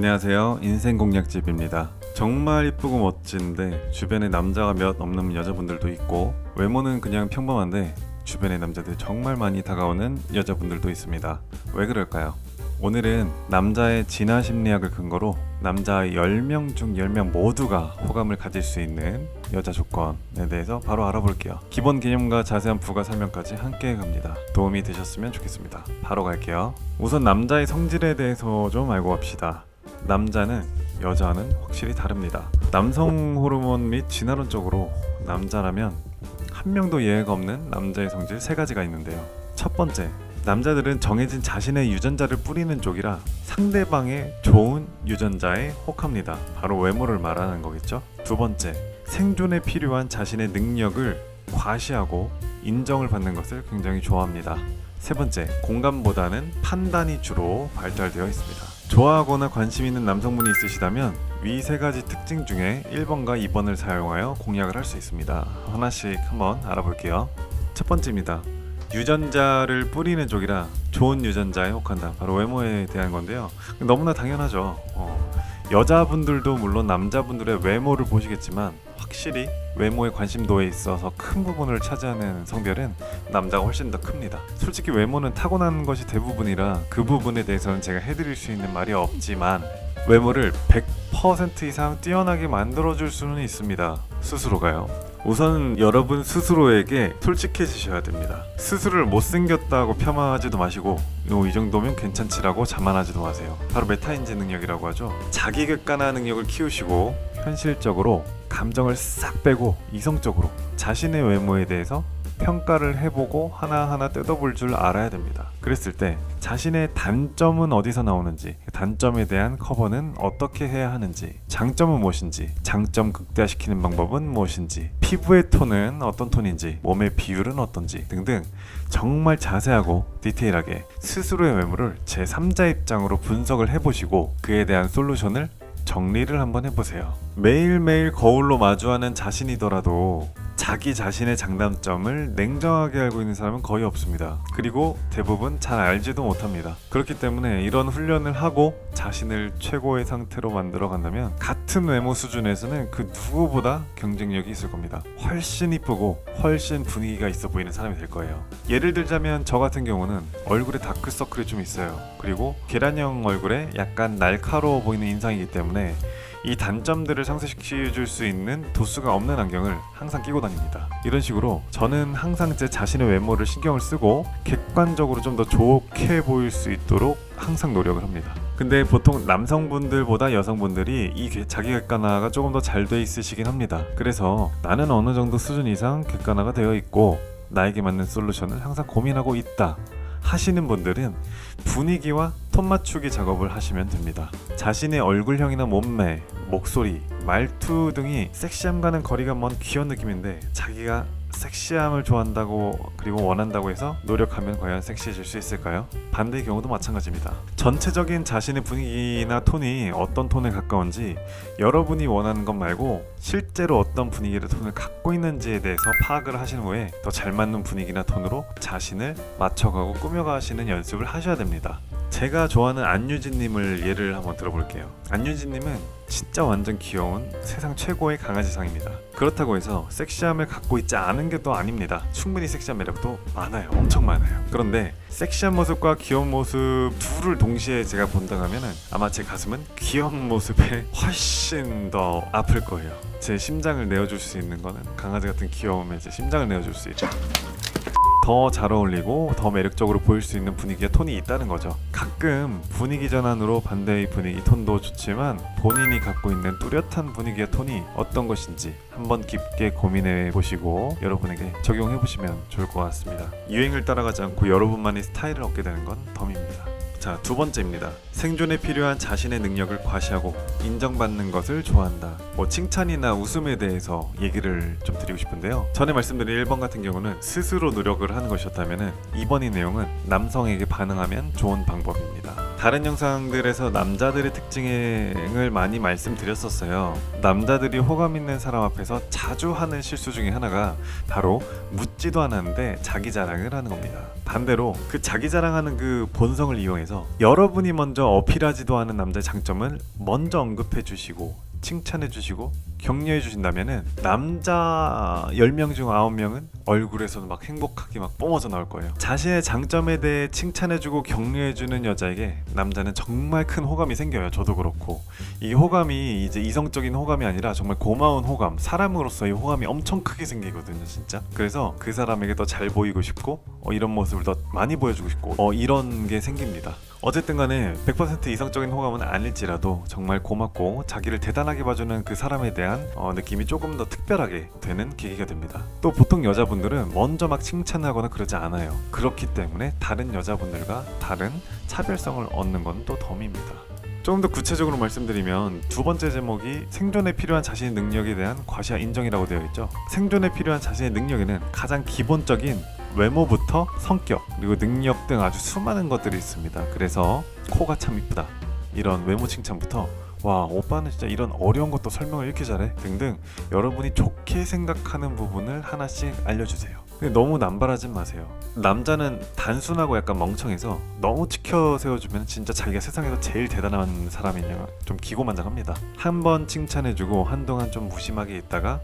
안녕하세요. 인생공략집입니다. 정말 이쁘고 멋진데 주변에 남자가 몇 없는 여자분들도 있고, 외모는 그냥 평범한데 주변에 남자들 정말 많이 다가오는 여자분들도 있습니다. 왜 그럴까요? 오늘은 남자의 진화 심리학을 근거로 남자 10명 중 10명 모두가 호감을 가질 수 있는 여자 조건에 대해서 바로 알아볼게요. 기본 개념과 자세한 부가 설명까지 함께 갑니다. 도움이 되셨으면 좋겠습니다. 바로 갈게요. 우선 남자의 성질에 대해서 좀 알고 갑시다. 남자는 여자와는 확실히 다릅니다. 남성 호르몬 및 진화론적으로 남자라면 한 명도 예외가 없는 남자의 성질 3가지가 있는데요. 첫 번째, 남자들은 정해진 자신의 유전자를 뿌리는 쪽이라 상대방의 좋은 유전자에 혹합니다. 바로 외모를 말하는 거겠죠. 두 번째, 생존에 필요한 자신의 능력을 과시하고 인정을 받는 것을 굉장히 좋아합니다. 세 번째, 공감보다는 판단이 주로 발달되어 있습니다. 좋아하거나 관심 있는 남성분이 있으시다면 위 3가지 특징 중에 1번과 2번을 사용하여 공략을 할 수 있습니다. 하나씩 한번 알아볼게요. 첫 번째입니다. 유전자를 뿌리는 쪽이라 좋은 유전자에 혹한다. 바로 외모에 대한 건데요. 너무나 당연하죠. 여자분들도 물론 남자분들의 외모를 보시겠지만 확실히 외모의 관심도에 있어서 큰 부분을 차지하는 성별은 남자가 훨씬 더 큽니다. 솔직히 외모는 타고난 것이 대부분이라 그 부분에 대해서는 제가 해드릴 수 있는 말이 없지만, 외모를 100% 이상 뛰어나게 만들어줄 수는 있습니다. 스스로가요. 우선 여러분 스스로에게 솔직해지셔야 됩니다. 스스로를 못생겼다고 폄하하지도 마시고 이 정도면 괜찮지라고 자만하지도 마세요. 바로 메타인지 능력이라고 하죠. 자기 객관화 능력을 키우시고 현실적으로 감정을 싹 빼고 이성적으로 자신의 외모에 대해서 평가를 해보고 하나하나 뜯어볼 줄 알아야 됩니다. 그랬을 때 자신의 단점은 어디서 나오는지, 단점에 대한 커버는 어떻게 해야 하는지, 장점은 무엇인지, 장점 극대화시키는 방법은 무엇인지, 피부의 톤은 어떤 톤인지, 몸의 비율은 어떤지 등등 정말 자세하고 디테일하게 스스로의 외모를 제3자 입장으로 분석을 해보시고 그에 대한 솔루션을 정리를 한번 해보세요. 매일매일 거울로 마주하는 자신이더라도 자기 자신의 장단점을 냉정하게 알고 있는 사람은 거의 없습니다. 그리고 대부분 잘 알지도 못합니다. 그렇기 때문에 이런 훈련을 하고 자신을 최고의 상태로 만들어 간다면 같은 외모 수준에서는 그 누구보다 경쟁력이 있을 겁니다. 훨씬 이쁘고 훨씬 분위기가 있어 보이는 사람이 될 거예요. 예를 들자면 저 같은 경우는 얼굴에 다크서클이 좀 있어요. 그리고 계란형 얼굴에 약간 날카로워 보이는 인상이기 때문에 이 단점들을 상쇄시켜줄 수 있는 도수가 없는 안경을 항상 끼고 다닙니다. 이런 식으로 저는 항상 제 자신의 외모를 신경을 쓰고 객관적으로 좀 더 좋게 보일 수 있도록 항상 노력을 합니다. 근데 보통 남성분들보다 여성분들이 이 자기 객관화가 조금 더 잘 돼 있으시긴 합니다. 그래서 나는 어느 정도 수준 이상 객관화가 되어 있고 나에게 맞는 솔루션을 항상 고민하고 있다 하시는 분들은 분위기와 톤 맞추기 작업을 하시면 됩니다. 자신의 얼굴형이나 몸매, 목소리, 말투 등이 섹시함과는 거리가 먼 귀여운 느낌인데 자기가 섹시함을 좋아한다고 그리고 원한다고 해서 노력하면 과연 섹시해질 수 있을까요? 반대의 경우도 마찬가지입니다. 전체적인 자신의 분위기나 톤이 어떤 톤에 가까운지, 여러분이 원하는 것 말고 실제로 어떤 분위기의 톤을 갖고 있는지에 대해서 파악을 하신 후에 더 잘 맞는 분위기나 톤으로 자신을 맞춰가고 꾸며가시는 연습을 하셔야 됩니다. 제가 좋아하는 안유진님을 예를 한번 들어볼게요. 안유진님은 진짜 완전 귀여운 세상 최고의 강아지상입니다. 그렇다고 해서 섹시함을 갖고 있지 않은 게 또 아닙니다. 충분히 섹시한 매력도 많아요. 엄청 많아요. 그런데 섹시한 모습과 귀여운 모습 둘을 동시에 제가 본다고 하면은 아마 제 가슴은 귀여운 모습에 훨씬 더 아플 거예요. 제 심장을 내어줄 수 있는 거는 강아지 같은 귀여움에 제 심장을 내어줄 수 있죠. 더 잘 어울리고 더 매력적으로 보일 수 있는 분위기와 톤이 있다는 거죠. 가끔 분위기 전환으로 반대의 분위기 톤도 좋지만 본인이 갖고 있는 뚜렷한 분위기와 톤이 어떤 것인지 한번 깊게 고민해 보시고 여러분에게 적용해 보시면 좋을 것 같습니다. 유행을 따라가지 않고 여러분만의 스타일을 얻게 되는 건 덤입니다. 자, 두 번째입니다. 생존에 필요한 자신의 능력을 과시하고 인정받는 것을 좋아한다. 칭찬이나 웃음에 대해서 얘기를 좀 드리고 싶은데요. 전에 말씀드린 1번 같은 경우는 스스로 노력을 하는 것이었다면 2번의 내용은 남성에게 반응하면 좋은 방법입니다. 다른 영상들에서 남자들의 특징을 많이 말씀드렸었어요. 남자들이 호감 있는 사람 앞에서 자주 하는 실수 중에 하나가 바로 묻지도 않았는데 자기 자랑을 하는 겁니다. 반대로 그 자기 자랑하는 그 본성을 이용해서 여러분이 먼저 어필하지도 않은 남자의 장점을 먼저 언급해 주시고 칭찬해 주시고 격려해 주신다면은 남자 10명 중 9명은 얼굴에서는 막 행복하게 막 뿜어져 나올 거예요. 자신의 장점에 대해 칭찬해 주고 격려해 주는 여자에게 남자는 정말 큰 호감이 생겨요. 저도 그렇고. 이 호감이 이제 이성적인 호감이 아니라 정말 고마운 호감, 사람으로서의 호감이 엄청 크게 생기거든요, 진짜. 그래서 그 사람에게 더 잘 보이고 싶고 이런 모습을 더 많이 보여주고 싶고 이런 게 생깁니다. 어쨌든 간에 100% 이성적인 호감은 아닐지라도 정말 고맙고 자기를 대단하게 봐주는 그 사람에 대한 느낌이 조금 더 특별하게 되는 계기가 됩니다. 또 보통 여자분들은 먼저 막 칭찬하거나 그러지 않아요. 그렇기 때문에 다른 여자분들과 다른 차별성을 얻는 건 또 덤입니다. 조금 더 구체적으로 말씀드리면 두 번째 제목이 생존에 필요한 자신의 능력에 대한 과시와 인정이라고 되어 있죠. 생존에 필요한 자신의 능력에는 가장 기본적인 외모부터 성격 그리고 능력 등 아주 수많은 것들이 있습니다. 그래서 코가 참 이쁘다 이런 외모 칭찬부터 와 오빠는 진짜 이런 어려운 것도 설명을 이렇게 잘해 등등 여러분이 좋게 생각하는 부분을 하나씩 알려주세요. 근데 너무 남발하지 마세요. 남자는 단순하고 약간 멍청해서 너무 치켜 세워주면 진짜 자기가 세상에서 제일 대단한 사람이냐 좀 기고만장합니다. 한 번 칭찬해주고 한동안 좀 무심하게 있다가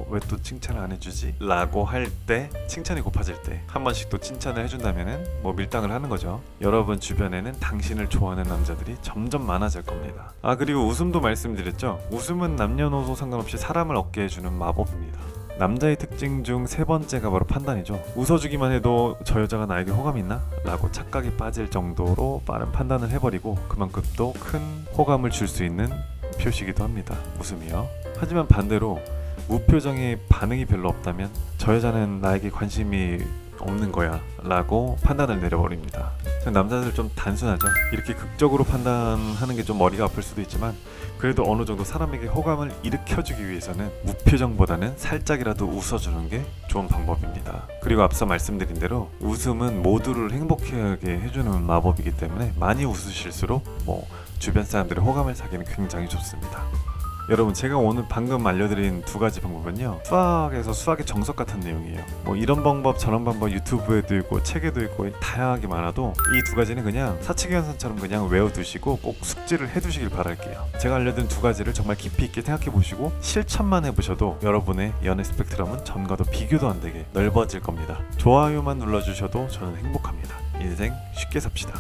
왜 또 칭찬을 안 해주지? 라고 할 때 칭찬이 고파질 때 한 번씩 또 칭찬을 해준다면은 뭐 밀당을 하는 거죠. 여러분 주변에는 당신을 좋아하는 남자들이 점점 많아질 겁니다. 그리고 웃음도 말씀드렸죠. 웃음은 남녀노소 상관없이 사람을 얻게 해주는 마법입니다. 남자의 특징 중 세 번째가 바로 판단이죠. 웃어주기만 해도 저 여자가 나에게 호감이 있나? 라고 착각이 빠질 정도로 빠른 판단을 해버리고 그만큼 또 큰 호감을 줄 수 있는 표시이기도 합니다. 웃음이요. 하지만 반대로 무표정의 반응이 별로 없다면 저 여자는 나에게 관심이 없는 거야 라고 판단을 내려버립니다. 남자들 좀 단순하죠. 이렇게 극적으로 판단하는 게 좀 머리가 아플 수도 있지만 그래도 어느 정도 사람에게 호감을 일으켜주기 위해서는 무표정보다는 살짝이라도 웃어주는 게 좋은 방법입니다. 그리고 앞서 말씀드린 대로 웃음은 모두를 행복하게 해주는 마법이기 때문에 많이 웃으실수록 주변 사람들의 호감을 사기는 굉장히 좋습니다. 여러분 제가 오늘 방금 알려드린 두 가지 방법은요 수학에서 수학의 정석 같은 내용이에요. 이런 방법 저런 방법 유튜브에도 있고 책에도 있고 다양하게 많아도 이 두 가지는 그냥 사칙연산처럼 그냥 외워두시고 꼭 숙지를 해두시길 바랄게요. 제가 알려드린 두 가지를 정말 깊이 있게 생각해보시고 실천만 해보셔도 여러분의 연애 스펙트럼은 전과도 비교도 안되게 넓어질 겁니다. 좋아요만 눌러주셔도 저는 행복합니다. 인생 쉽게 삽시다.